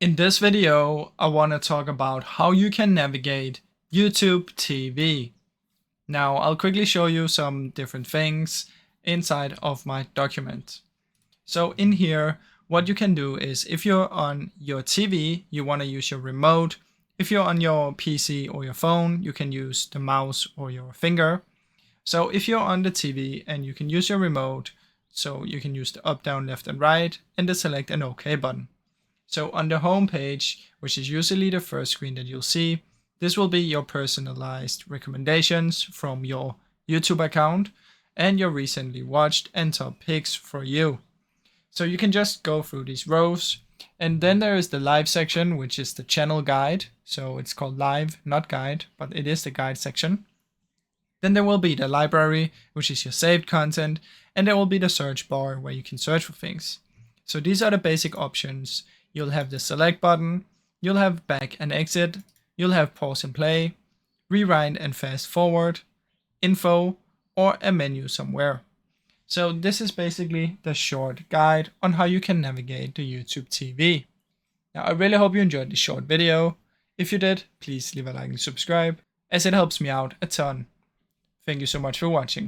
In this video, I want to talk about how you can navigate YouTube TV. Now, I'll quickly show you some different things inside of my document. So in here, what you can do is if you're on your TV, you want to use your remote. If you're on your PC or your phone, you can use the mouse or your finger. So if you're on the TV and you can use your remote, so you can use the up, down, left, and right, and the select and OK button. So on the home page, which is usually the first screen that you'll see, this will be your personalized recommendations from your YouTube account and your recently watched and top picks for you. So you can just go through these rows, and then there is the live section, which is the channel guide. So it's called live, not guide, but it is the guide section. Then there will be the library, which is your saved content, and there will be the search bar where you can search for things. So these are the basic options. You'll have the select button, you'll have back and exit, you'll have pause and play, rewind and fast forward, info, or a menu somewhere. So this is basically the short guide on how you can navigate the YouTube TV. Now I really hope you enjoyed this short video. If you did, please leave a like and subscribe, as it helps me out a ton. Thank you so much for watching.